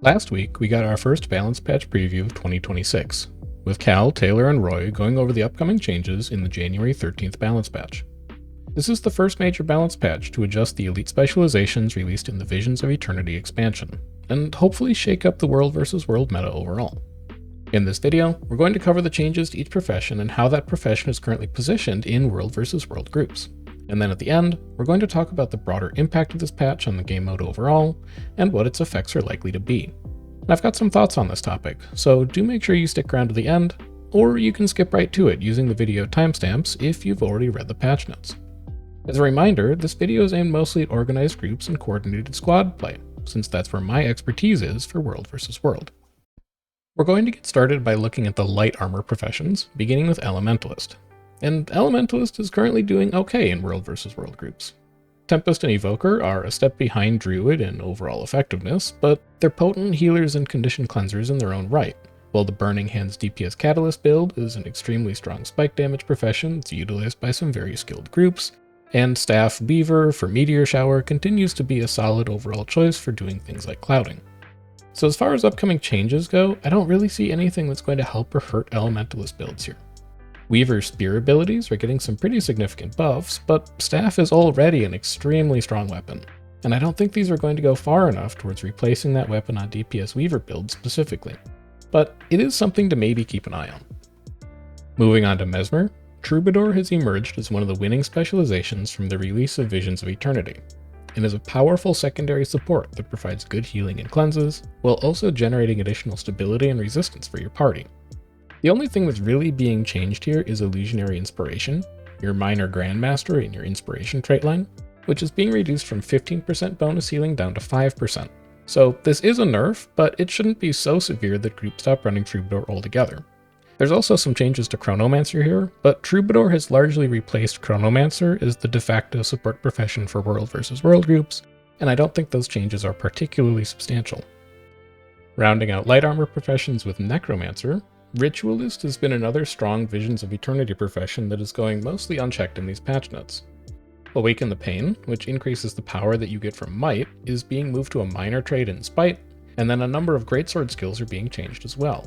Last week, we got our first balance patch preview of 2026, with Cal, Taylor, and Roy going over the upcoming changes in the January 13th balance patch. This is the first major balance patch to adjust the elite specializations released in the Visions of Eternity expansion, and hopefully shake up the world versus world meta overall. In this video, we're going to cover the changes to each profession and how that profession is currently positioned in world versus world groups. And then at the end, we're going to talk about the broader impact of this patch on the game mode overall, and what its effects are likely to be. I've got some thoughts on this topic, so do make sure you stick around to the end, or you can skip right to it using the video timestamps if you've already read the patch notes. As a reminder, this video is aimed mostly at organized groups and coordinated squad play, since that's where my expertise is for world versus world. We're going to get started by looking at the light armor professions, beginning with Elementalist. And Elementalist is currently doing okay in world versus world groups. Tempest and Evoker are a step behind Druid in overall effectiveness, but they're potent healers and condition cleansers in their own right, while the Burning Hands DPS Catalyst build is an extremely strong spike damage profession that's utilized by some very skilled groups, and Staff Beaver for Meteor Shower continues to be a solid overall choice for doing things like clouding. So as far as upcoming changes go, I don't really see anything that's going to help or hurt Elementalist builds here. Weaver's spear abilities are getting some pretty significant buffs, but Staff is already an extremely strong weapon, and I don't think these are going to go far enough towards replacing that weapon on DPS Weaver builds specifically, but it is something to maybe keep an eye on. Moving on to Mesmer, Troubadour has emerged as one of the winning specializations from the release of Visions of Eternity, and is a powerful secondary support that provides good healing and cleanses, while also generating additional stability and resistance for your party. The only thing that's really being changed here is Illusionary Inspiration, your minor Grandmaster in your Inspiration trait line, which is being reduced from 15% bonus healing down to 5%. So this is a nerf, but it shouldn't be so severe that groups stop running Troubadour altogether. There's also some changes to Chronomancer here, but Troubadour has largely replaced Chronomancer as the de facto support profession for world versus world groups, and I don't think those changes are particularly substantial. Rounding out light armor professions with Necromancer, Ritualist has been another strong Visions of Eternity profession that is going mostly unchecked in these patch notes. Awaken the Pain, which increases the power that you get from Might, is being moved to a minor trait in Spite, and then a number of greatsword skills are being changed as well.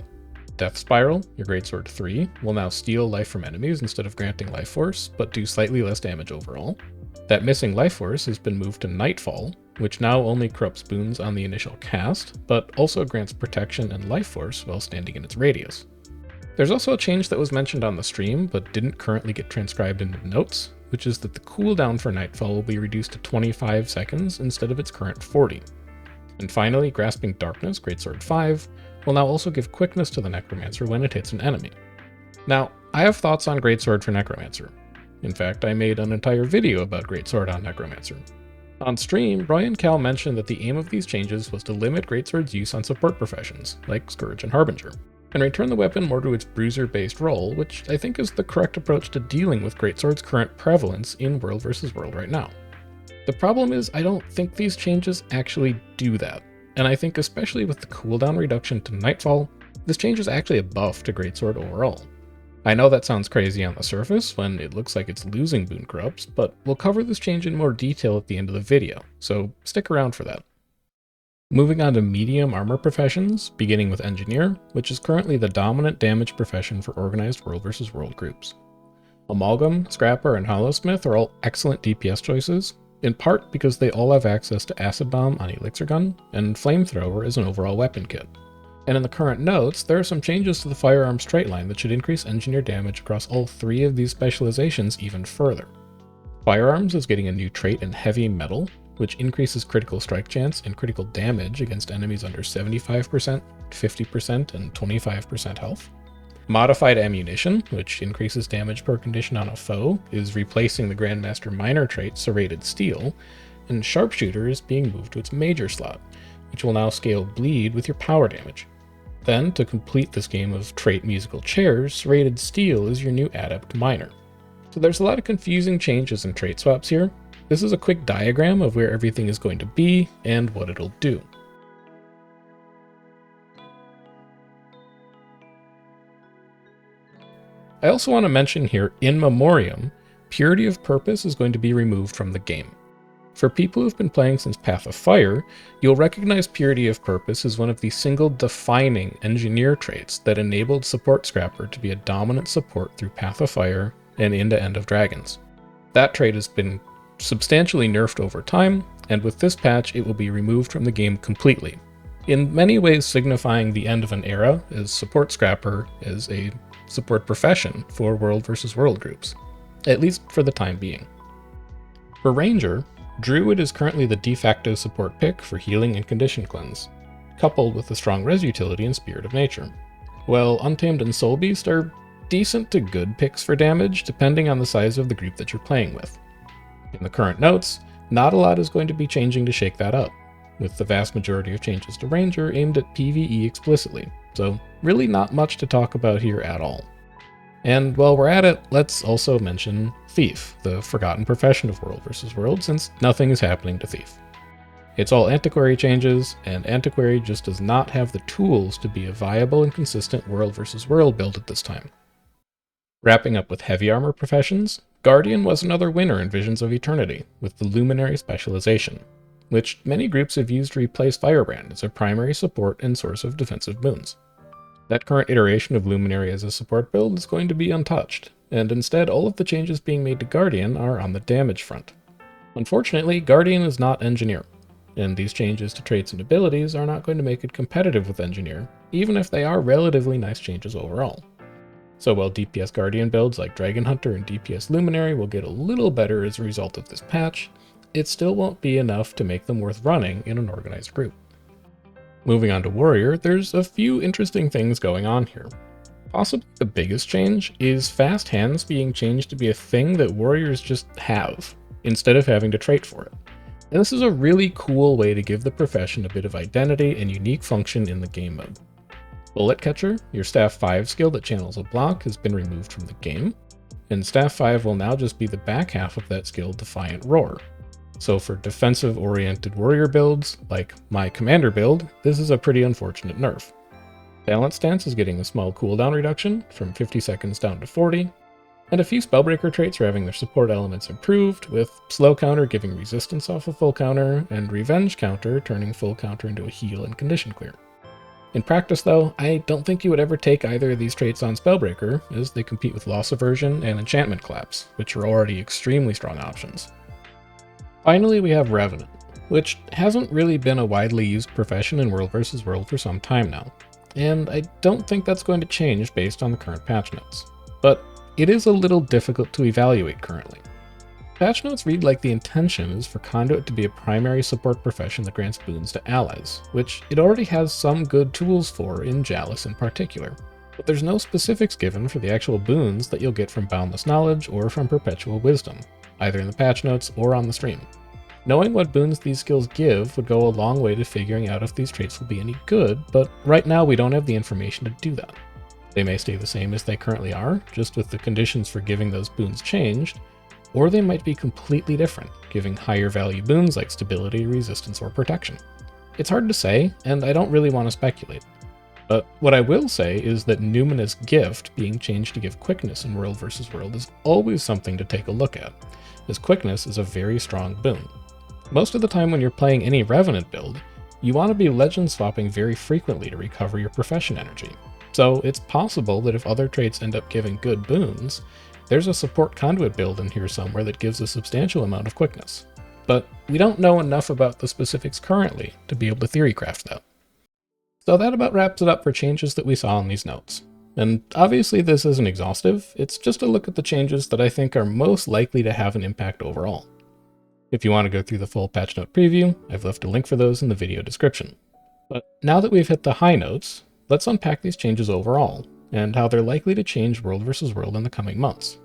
Death Spiral, your greatsword 3, will now steal life from enemies instead of granting life force, but do slightly less damage overall. That missing life force has been moved to Nightfall, which now only corrupts boons on the initial cast, but also grants protection and life force while standing in its radius. There's also a change that was mentioned on the stream, but didn't currently get transcribed into the notes, which is that the cooldown for Nightfall will be reduced to 25 seconds instead of its current 40. And finally, Grasping Darkness, Greatsword 5, will now also give quickness to the Necromancer when it hits an enemy. Now, I have thoughts on Greatsword for Necromancer. In fact, I made an entire video about Greatsword on Necromancer. On stream, Roy and Cal mentioned that the aim of these changes was to limit Greatsword's use on support professions, like Scourge and Harbinger, and return the weapon more to its bruiser-based role, which I think is the correct approach to dealing with Greatsword's current prevalence in world versus world right now. The problem is I don't think these changes actually do that, and I think especially with the cooldown reduction to Nightfall, this change is actually a buff to Greatsword overall. I know that sounds crazy on the surface when it looks like it's losing boon corrupts, but we'll cover this change in more detail at the end of the video, so stick around for that. Moving on to medium armor professions, beginning with Engineer, which is currently the dominant damage profession for organized world versus world groups. Amalgam, Scrapper, and Hollowsmith are all excellent DPS choices, in part because they all have access to Acid Bomb on Elixir Gun, and Flamethrower as an overall weapon kit. And in the current notes, there are some changes to the firearms trait line that should increase Engineer damage across all three of these specializations even further. Firearms is getting a new trait in Heavy Metal, which increases critical strike chance and critical damage against enemies under 75%, 50%, and 25% health. Modified Ammunition, which increases damage per condition on a foe, is replacing the Grandmaster minor trait Serrated Steel, and Sharpshooter is being moved to its major slot, which will now scale Bleed with your power damage. Then, to complete this game of trait musical chairs, Serrated Steel is your new Adept minor. So there's a lot of confusing changes and trait swaps here. This is a quick diagram of where everything is going to be and what it'll do. I also want to mention here, in memoriam, Purity of Purpose is going to be removed from the game. For people who've been playing since Path of Fire, you'll recognize Purity of Purpose as one of the single defining engineer traits that enabled Support Scrapper to be a dominant support through Path of Fire and into End of Dragons. That trait has been substantially nerfed over time, and with this patch it will be removed from the game completely, in many ways signifying the end of an era, as Support Scrapper is a support profession for World vs. World groups, at least for the time being. For Ranger, Druid is currently the de facto support pick for healing and condition cleanse, coupled with a strong res utility and Spirit of Nature, while Untamed and Soul Beast are decent to good picks for damage depending on the size of the group that you're playing with. In the current notes, not a lot is going to be changing to shake that up, with the vast majority of changes to Ranger aimed at PvE explicitly, so really not much to talk about here at all. And while we're at it, let's also mention Thief, the forgotten profession of World vs. World, since nothing is happening to Thief. It's all Antiquary changes, and Antiquary just does not have the tools to be a viable and consistent World vs. World build at this time. Wrapping up with heavy armor professions, Guardian was another winner in Visions of Eternity, with the Luminary specialization, which many groups have used to replace Firebrand as a primary support and source of defensive boons. That current iteration of Luminary as a support build is going to be untouched, and instead all of the changes being made to Guardian are on the damage front. Unfortunately, Guardian is not Engineer, and these changes to traits and abilities are not going to make it competitive with Engineer, even if they are relatively nice changes overall. So while DPS Guardian builds like Dragon Hunter and DPS Luminary will get a little better as a result of this patch, it still won't be enough to make them worth running in an organized group. Moving on to Warrior, there's a few interesting things going on here. Possibly the biggest change is Fast Hands being changed to be a thing that Warriors just have, instead of having to trait for it. And this is a really cool way to give the profession a bit of identity and unique function in the game mode. Bullet Catcher, your Staff 5 skill that channels a block, has been removed from the game, and Staff 5 will now just be the back half of that skill, Defiant Roar. So for defensive-oriented warrior builds, like my commander build, this is a pretty unfortunate nerf. Balance Stance is getting a small cooldown reduction, from 50 seconds down to 40, and a few Spellbreaker traits are having their support elements improved, with Slow Counter giving resistance off a full counter, and Revenge Counter turning full counter into a heal and condition clear. In practice though, I don't think you would ever take either of these traits on Spellbreaker, as they compete with Loss Aversion and Enchantment Collapse, which are already extremely strong options. Finally, we have Revenant, which hasn't really been a widely used profession in World vs. World for some time now, and I don't think that's going to change based on the current patch notes. But it is a little difficult to evaluate currently. Patch notes read like the intention is for Conduit to be a primary support profession that grants boons to allies, which it already has some good tools for in Jalis in particular, but there's no specifics given for the actual boons that you'll get from Boundless Knowledge or from Perpetual Wisdom, either in the patch notes or on the stream. Knowing what boons these skills give would go a long way to figuring out if these traits will be any good, but right now we don't have the information to do that. They may stay the same as they currently are, just with the conditions for giving those boons changed, or they might be completely different, giving higher value boons like stability, resistance, or protection. It's hard to say, and I don't really want to speculate. But what I will say is that Numinous Gift being changed to give quickness in World vs. World is always something to take a look at, as quickness is a very strong boon. Most of the time when you're playing any Revenant build, you want to be legend swapping very frequently to recover your profession energy. So it's possible that if other traits end up giving good boons, there's a support Conduit build in here somewhere that gives a substantial amount of quickness. But we don't know enough about the specifics currently to be able to theorycraft that. So that about wraps it up for changes that we saw in these notes. And obviously this isn't exhaustive, it's just a look at the changes that I think are most likely to have an impact overall. If you want to go through the full patch note preview, I've left a link for those in the video description. But now that we've hit the high notes, let's unpack these changes overall, and how they're likely to change World vs. World in the coming months.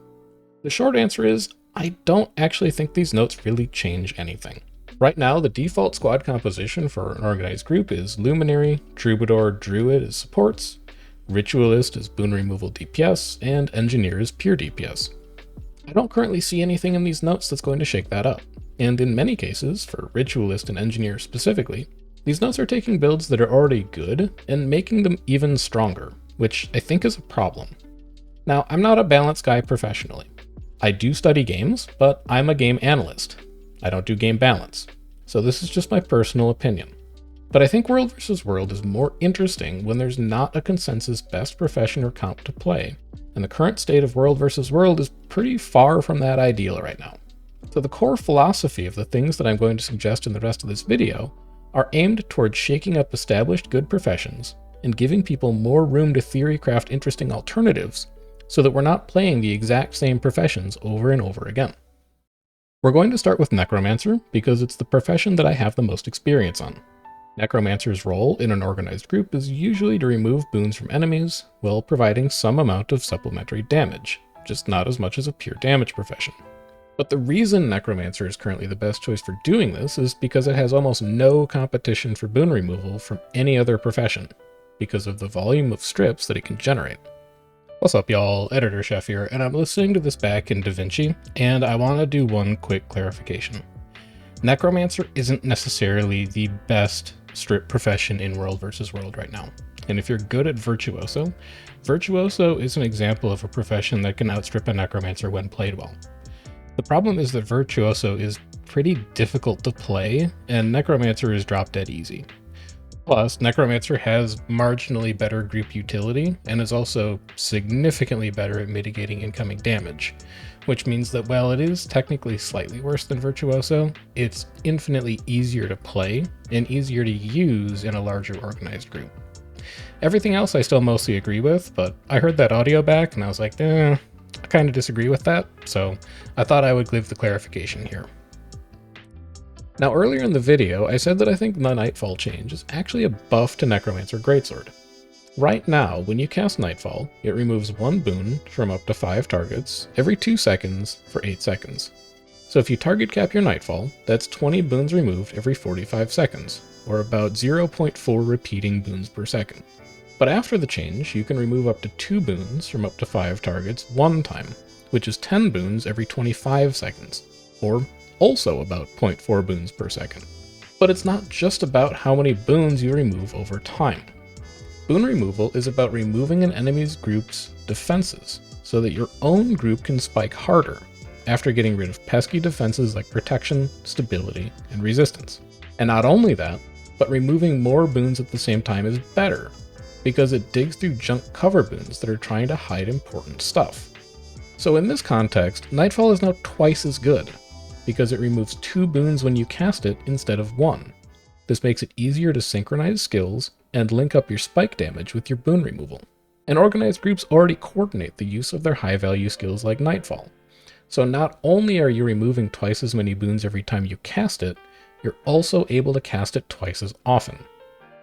The short answer is, I don't actually think these notes really change anything. Right now, the default squad composition for an organized group is Luminary, Troubadour, Druid as supports, Ritualist is boon removal DPS, and Engineer is pure DPS. I don't currently see anything in these notes that's going to shake that up. And in many cases, for Ritualist and Engineer specifically, these notes are taking builds that are already good and making them even stronger, which I think is a problem. Now, I'm not a balance guy professionally. I do study games, but I'm a game analyst. I don't do game balance, so this is just my personal opinion. But I think World vs. World is more interesting when there's not a consensus best profession or comp to play, and the current state of World vs. World is pretty far from that ideal right now. So the core philosophy of the things that I'm going to suggest in the rest of this video are aimed towards shaking up established good professions and giving people more room to theory craft interesting alternatives so that we're not playing the exact same professions over and over again. We're going to start with Necromancer because it's the profession that I have the most experience on. Necromancer's role in an organized group is usually to remove boons from enemies while providing some amount of supplementary damage, just not as much as a pure damage profession. But the reason Necromancer is currently the best choice for doing this is because it has almost no competition for boon removal from any other profession, because of the volume of strips that it can generate. What's up y'all, Editor Chef here, and I'm listening to this back in DaVinci, and I want to do one quick clarification. Necromancer isn't necessarily the best strip profession in World vs. World right now. And if you're good at Virtuoso, Virtuoso is an example of a profession that can outstrip a Necromancer when played well. The problem is that Virtuoso is pretty difficult to play, and Necromancer is drop dead easy. Plus, Necromancer has marginally better group utility, and is also significantly better at mitigating incoming damage, which means that while it is technically slightly worse than Virtuoso, it's infinitely easier to play and easier to use in a larger organized group. Everything else I still mostly agree with, but I heard that audio back and I was like, I kind of disagree with that, so I thought I would give the clarification here. Now earlier in the video, I said that I think the Nightfall change is actually a buff to Necromancer Greatsword. Right now, when you cast Nightfall, it removes 1 boon from up to 5 targets every 2 seconds for 8 seconds. So if you target cap your Nightfall, that's 20 boons removed every 45 seconds, or about 0.4 repeating boons per second. But after the change, you can remove up to 2 boons from up to 5 targets 1 time, which is 10 boons every 25 seconds, or also about 0.4 boons per second. But it's not just about how many boons you remove over time. Boon removal is about removing an enemy's group's defenses, so that your own group can spike harder, after getting rid of pesky defenses like protection, stability, and resistance. And not only that, but removing more boons at the same time is better, because it digs through junk cover boons that are trying to hide important stuff. So in this context, Nightfall is now twice as good, because it removes 2 boons when you cast it instead of 1. This makes it easier to synchronize skills and link up your spike damage with your boon removal. And organized groups already coordinate the use of their high value skills like Nightfall. So not only are you removing twice as many boons every time you cast it, you're also able to cast it twice as often.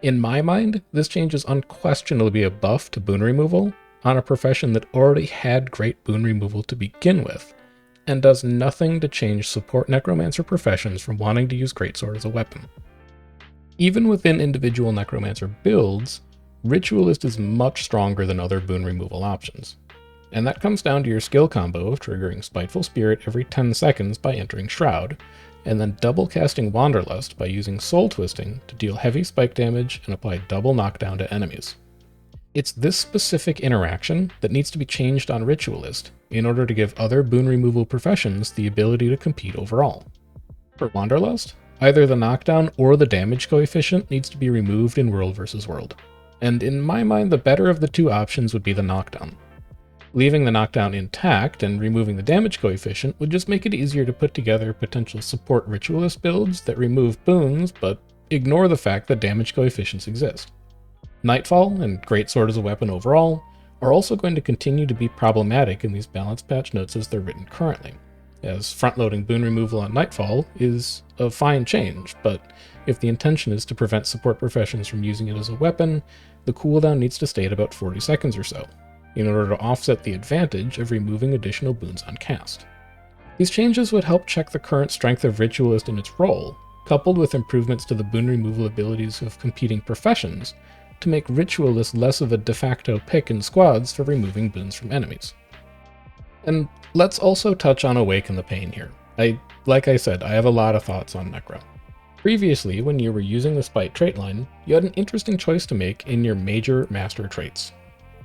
In my mind, this change is unquestionably a buff to boon removal on a profession that already had great boon removal to begin with, and does nothing to change support Necromancer professions from wanting to use Greatsword as a weapon. Even within individual Necromancer builds, Ritualist is much stronger than other boon removal options. And that comes down to your skill combo of triggering Spiteful Spirit every 10 seconds by entering Shroud, and then double casting Wanderlust by using Soul Twisting to deal heavy spike damage and apply double knockdown to enemies. It's this specific interaction that needs to be changed on Ritualist in order to give other boon removal professions the ability to compete overall. For Wanderlust, either the knockdown or the damage coefficient needs to be removed in World vs. World, and in my mind the better of the two options would be the knockdown. Leaving the knockdown intact and removing the damage coefficient would just make it easier to put together potential support Ritualist builds that remove boons but ignore the fact that damage coefficients exist. Nightfall, and Greatsword as a weapon overall, are also going to continue to be problematic in these balance patch notes as they're written currently, as front-loading boon removal on Nightfall is a fine change, but if the intention is to prevent support professions from using it as a weapon, the cooldown needs to stay at about 40 seconds or so, in order to offset the advantage of removing additional boons on cast. These changes would help check the current strength of Ritualist in its role, coupled with improvements to the boon removal abilities of competing professions, to make Ritualist less of a de facto pick in squads for removing boons from enemies. And let's also touch on Awaken the Pain here. Like I said, I have a lot of thoughts on Necro. Previously, when you were using the Spite trait line, you had an interesting choice to make in your major master traits.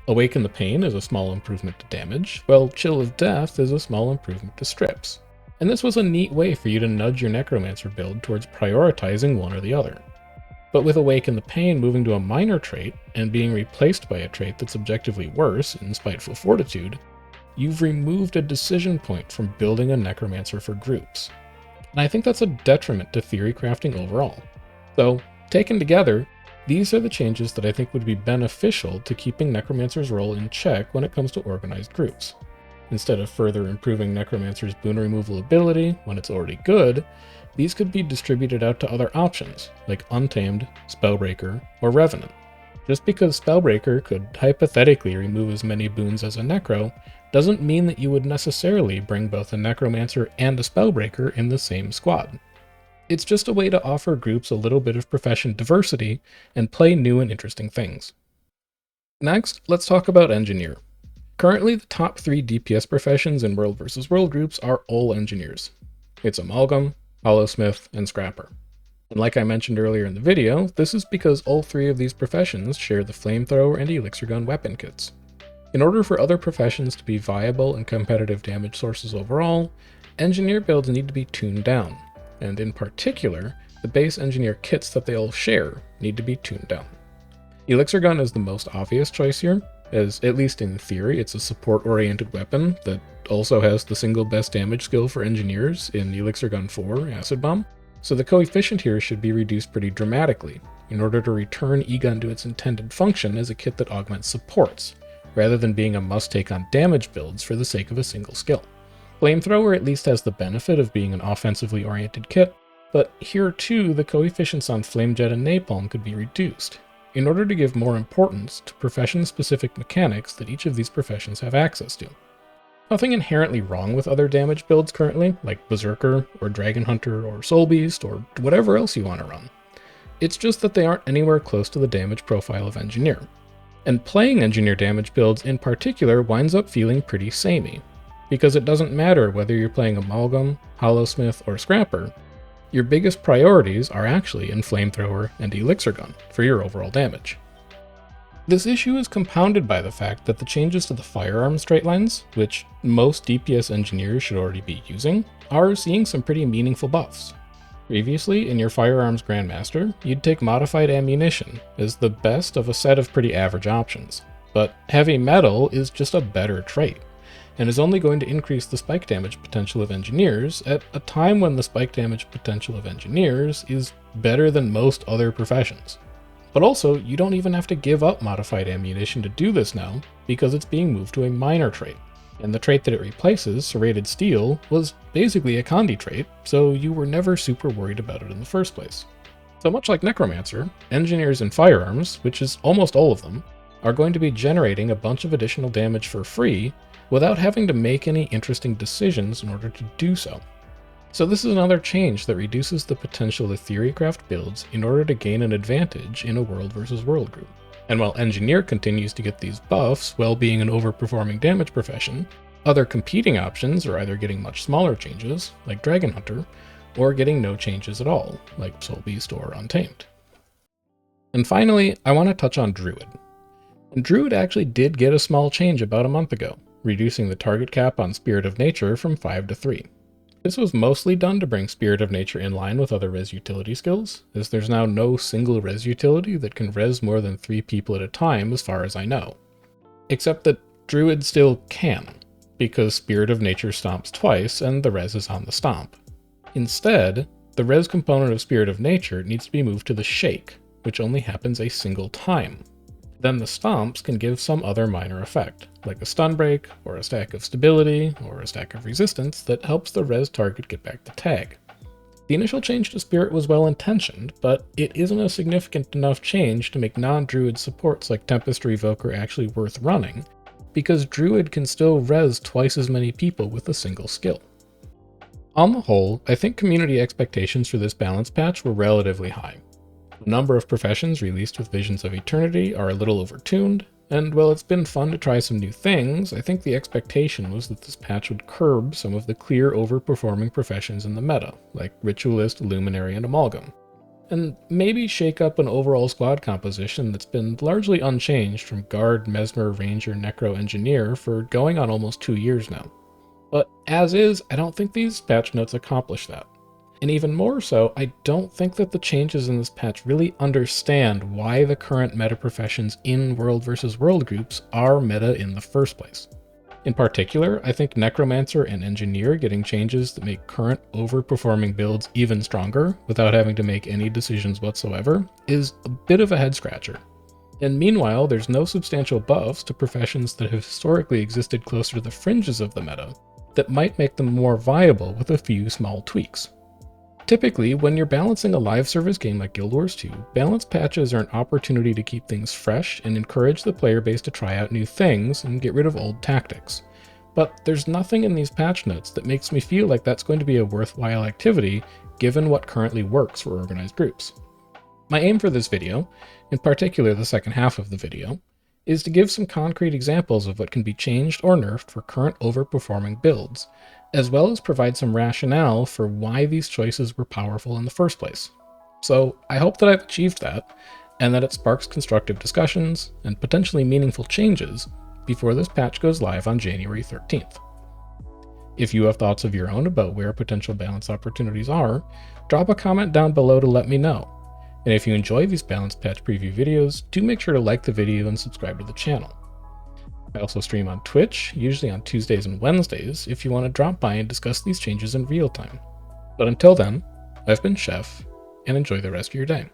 Awaken the Pain is a small improvement to damage, while Chill of Death is a small improvement to strips. And this was a neat way for you to nudge your Necromancer build towards prioritizing one or the other. But with Awaken the Pain moving to a minor trait and being replaced by a trait that's objectively worse in Spiteful Fortitude, you've removed a decision point from building a Necromancer for groups. And I think that's a detriment to theory crafting overall. So, taken together, these are the changes that I think would be beneficial to keeping Necromancer's role in check when it comes to organized groups. Instead of further improving Necromancer's boon removal ability when it's already good, these could be distributed out to other options, like Untamed, Spellbreaker, or Revenant. Just because Spellbreaker could hypothetically remove as many boons as a Necro, doesn't mean that you would necessarily bring both a Necromancer and a Spellbreaker in the same squad. It's just a way to offer groups a little bit of profession diversity and play new and interesting things. Next, let's talk about Engineer. Currently, the top 3 DPS professions in World vs. World groups are all Engineers. It's Amalgam, Hollowsmith, and Scrapper. And like I mentioned earlier in the video, this is because all 3 of these professions share the Flamethrower and Elixir Gun weapon kits. In order for other professions to be viable and competitive damage sources overall, Engineer builds need to be tuned down, and in particular, the base Engineer kits that they all share need to be tuned down. Elixir Gun is the most obvious choice here, as at least in theory it's a support-oriented weapon that also has the single best damage skill for Engineers in Elixir Gun 4, Acid Bomb, so the coefficient here should be reduced pretty dramatically in order to return E-Gun to its intended function as a kit that augments supports, rather than being a must-take on damage builds for the sake of a single skill. Flamethrower at least has the benefit of being an offensively oriented kit, but here too the coefficients on Flamejet and Napalm could be reduced, in order to give more importance to profession-specific mechanics that each of these professions have access to. Nothing inherently wrong with other damage builds currently, like Berserker, or Dragon Hunter, or Soul Beast, or whatever else you want to run. It's just that they aren't anywhere close to the damage profile of Engineer. And playing Engineer damage builds in particular winds up feeling pretty samey, because it doesn't matter whether you're playing Amalgam, Hollowsmith, or Scrapper, your biggest priorities are actually in Flamethrower and Elixir Gun for your overall damage. This issue is compounded by the fact that the changes to the firearm straight lines, which most DPS engineers should already be using, are seeing some pretty meaningful buffs. Previously, in your Firearms Grandmaster, you'd take Modified Ammunition as the best of a set of pretty average options, but Heavy Metal is just a better trait, and is only going to increase the spike damage potential of Engineers at a time when the spike damage potential of Engineers is better than most other professions. But also, you don't even have to give up Modified Ammunition to do this now, because it's being moved to a minor trait. And the trait that it replaces, Serrated Steel, was basically a Condi trait, so you were never super worried about it in the first place. So much like Necromancer, Engineers and Firearms, which is almost all of them, are going to be generating a bunch of additional damage for free without having to make any interesting decisions in order to do so. So this is another change that reduces the potential of theorycraft builds in order to gain an advantage in a world versus world group. And while Engineer continues to get these buffs while being an overperforming damage profession, other competing options are either getting much smaller changes, like Dragon Hunter, or getting no changes at all, like Soul Beast or Untamed. And finally, I want to touch on Druid. And Druid actually did get a small change about a month ago, reducing the target cap on Spirit of Nature from 5 to 3. This was mostly done to bring Spirit of Nature in line with other res utility skills, as there's now no single res utility that can res more than 3 people at a time as far as I know. Except that Druid still can, because Spirit of Nature stomps twice and the res is on the stomp. Instead, the res component of Spirit of Nature needs to be moved to the Shake, which only happens a single time. Then the stomps can give some other minor effect, like a stun break, or a stack of stability, or a stack of resistance that helps the res target get back to tag. The initial change to Spirit was well intentioned, but it isn't a significant enough change to make non-Druid supports like Tempest or Evoker actually worth running, because Druid can still res twice as many people with a single skill. On the whole, I think community expectations for this balance patch were relatively high. The number of professions released with Visions of Eternity are a little overtuned, and while it's been fun to try some new things, I think the expectation was that this patch would curb some of the clear overperforming professions in the meta, like Ritualist, Luminary, and Amalgam, and maybe shake up an overall squad composition that's been largely unchanged from Guard, Mesmer, Ranger, Necro, Engineer for going on almost 2 years now. But as is, I don't think these patch notes accomplish that. And even more so, I don't think that the changes in this patch really understand why the current meta professions in world versus world groups are meta in the first place. In particular, I think Necromancer and Engineer getting changes that make current overperforming builds even stronger without having to make any decisions whatsoever is a bit of a head scratcher. And meanwhile, there's no substantial buffs to professions that have historically existed closer to the fringes of the meta that might make them more viable with a few small tweaks. Typically, when you're balancing a live service game like Guild Wars 2, balance patches are an opportunity to keep things fresh and encourage the player base to try out new things and get rid of old tactics. But there's nothing in these patch notes that makes me feel like that's going to be a worthwhile activity given what currently works for organized groups. My aim for this video, in particular the second half of the video, is to give some concrete examples of what can be changed or nerfed for current overperforming builds, as well as provide some rationale for why these choices were powerful in the first place. So I hope that I've achieved that, and that it sparks constructive discussions and potentially meaningful changes before this patch goes live on January 13th. If you have thoughts of your own about where potential balance opportunities are, drop a comment down below to let me know. And if you enjoy these balanced patch preview videos, do make sure to like the video and subscribe to the channel. I also stream on Twitch, usually on Tuesdays and Wednesdays, if you want to drop by and discuss these changes in real time. But until then, I've been Chef, and enjoy the rest of your day.